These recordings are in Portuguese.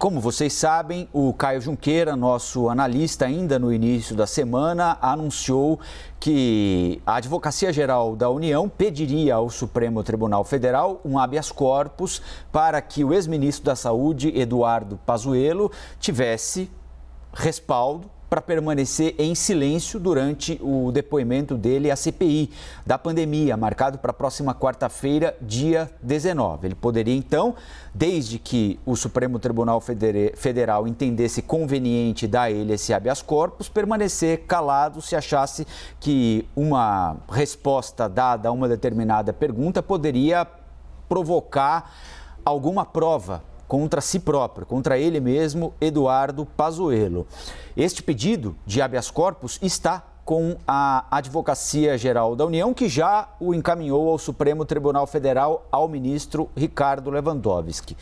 como vocês sabem, o Caio Junqueira, nosso analista, ainda no início da semana, anunciou que a Advocacia Geral da União pediria ao Supremo Tribunal Federal um habeas corpus para que o ex-ministro da Saúde, Eduardo Pazuello, tivesse respaldo para permanecer em silêncio durante o depoimento dele à CPI da pandemia, marcado para a próxima quarta-feira, dia 19. Ele poderia, então, desde que o Supremo Tribunal Federal entendesse conveniente dar a ele esse habeas corpus, permanecer calado se achasse que uma resposta dada a uma determinada pergunta poderia provocar alguma prova contra si próprio, contra ele mesmo, Eduardo Pazuello. Este pedido de habeas corpus está com a Advocacia Geral da União, que já o encaminhou ao Supremo Tribunal Federal, ao ministro Ricardo Lewandowski.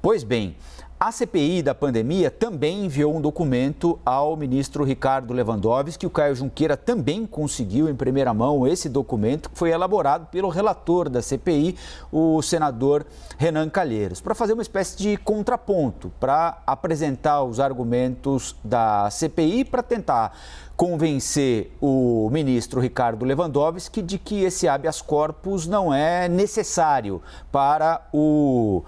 Pois bem, a CPI da pandemia também enviou um documento ao ministro Ricardo Lewandowski. O Caio Junqueira também conseguiu em primeira mão esse documento, que foi elaborado pelo relator da CPI, o senador Renan Calheiros, para fazer uma espécie de contraponto, para apresentar os argumentos da CPI, para tentar convencer o ministro Ricardo Lewandowski de que esse habeas corpus não é necessário para o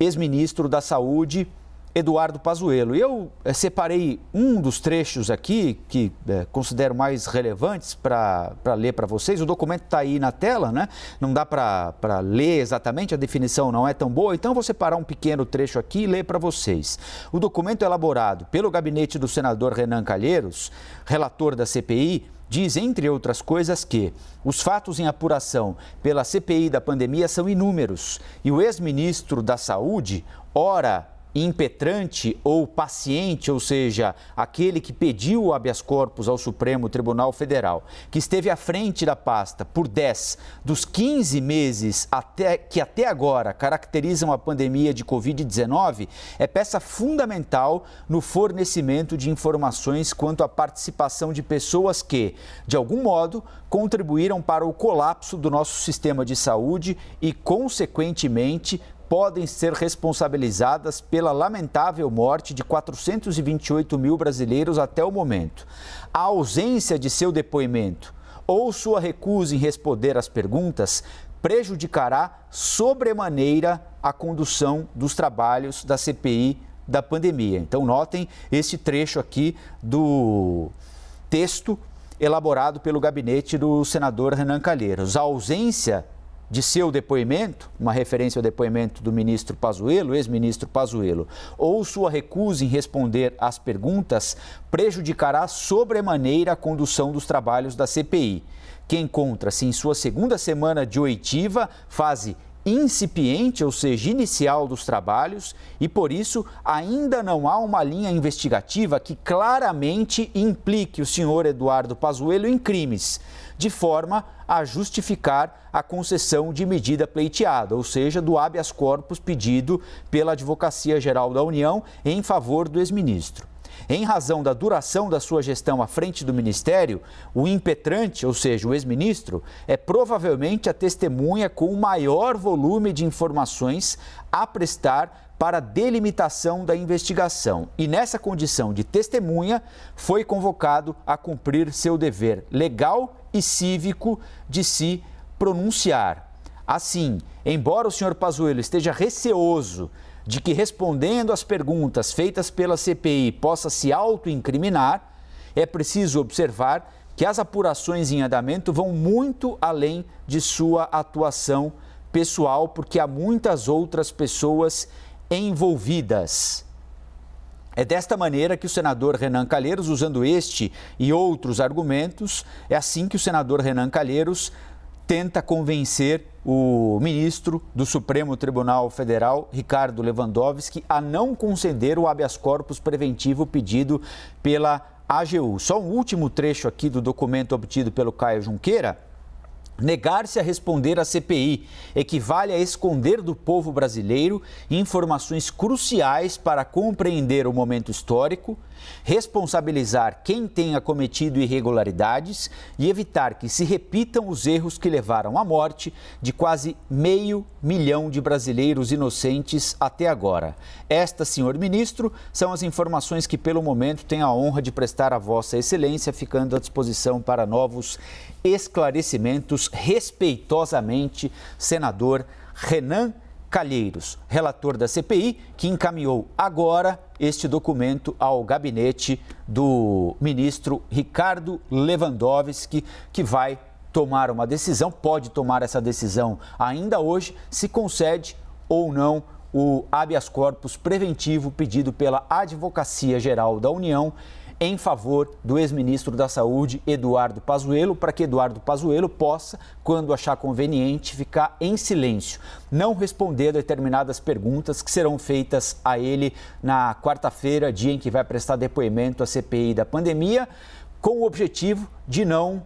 ex-ministro da Saúde, Eduardo Pazuello. Eu separei um dos trechos aqui que considero mais relevantes para ler para vocês. O documento está aí na tela, né? Não dá para ler exatamente, a definição não é tão boa, então eu vou separar um pequeno trecho aqui e ler para vocês. O documento elaborado pelo gabinete do senador Renan Calheiros, relator da CPI, diz, entre outras coisas, que os fatos em apuração pela CPI da pandemia são inúmeros e o ex-ministro da Saúde, ora impetrante ou paciente, ou seja, aquele que pediu o habeas corpus ao Supremo Tribunal Federal, que esteve à frente da pasta por 10 dos 15 meses que até agora caracterizam a pandemia de Covid-19, é peça fundamental no fornecimento de informações quanto à participação de pessoas que, de algum modo, contribuíram para o colapso do nosso sistema de saúde e, consequentemente, podem ser responsabilizadas pela lamentável morte de 428 mil brasileiros até o momento. A ausência de seu depoimento ou sua recusa em responder às perguntas prejudicará sobremaneira a condução dos trabalhos da CPI da pandemia. Então, notem esse trecho aqui do texto elaborado pelo gabinete do senador Renan Calheiros. A ausência de seu depoimento, uma referência ao depoimento do ministro Pazuello, ex-ministro Pazuello, ou sua recusa em responder às perguntas, prejudicará sobremaneira a condução dos trabalhos da CPI, que encontra-se em sua segunda semana de oitiva, fase incipiente, ou seja, inicial dos trabalhos, e por isso ainda não há uma linha investigativa que claramente implique o senhor Eduardo Pazuello em crimes, de forma a justificar a concessão de medida pleiteada, ou seja, do habeas corpus pedido pela Advocacia Geral da União em favor do ex-ministro. Em razão da duração da sua gestão à frente do Ministério, o impetrante, ou seja, o ex-ministro, é provavelmente a testemunha com o maior volume de informações a prestar para a delimitação da investigação. E nessa condição de testemunha, foi convocado a cumprir seu dever legal e cívico de se pronunciar. Assim, embora o senhor Pazuello esteja receoso de que, respondendo às perguntas feitas pela CPI, possa se autoincriminar, é preciso observar que as apurações em andamento vão muito além de sua atuação pessoal, porque há muitas outras pessoas envolvidas. É desta maneira que o senador Renan Calheiros, usando este e outros argumentos, é assim que o senador Renan Calheiros tenta convencer o ministro do Supremo Tribunal Federal, Ricardo Lewandowski, a não conceder o habeas corpus preventivo pedido pela AGU. Só um último trecho aqui do documento obtido pelo Caio Junqueira Negar-se a responder à CPI equivale a esconder do povo brasileiro informações cruciais para compreender o momento histórico, responsabilizar quem tenha cometido irregularidades e evitar que se repitam os erros que levaram à morte de quase 500 mil de brasileiros inocentes até agora. Estas, senhor ministro, são as informações que pelo momento tenho a honra de prestar a Vossa Excelência, ficando à disposição para novos esclarecimentos. Respeitosamente, senador Renan Calheiros, relator da CPI, que encaminhou agora este documento ao gabinete do ministro Ricardo Lewandowski, que vai tomar uma decisão, pode tomar essa decisão ainda hoje, se concede ou não o habeas corpus preventivo pedido pela Advocacia Geral da União em favor do ex-ministro da Saúde, Eduardo Pazuello, para que Eduardo Pazuello possa, quando achar conveniente, ficar em silêncio, não responder a determinadas perguntas que serão feitas a ele na quarta-feira, dia em que vai prestar depoimento à CPI da pandemia, com o objetivo de não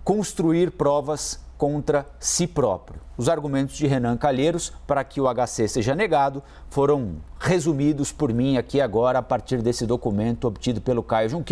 construir provas contra si próprio. Os argumentos de Renan Calheiros para que o HC seja negado foram resumidos por mim aqui agora a partir desse documento obtido pelo Caio Junqueira.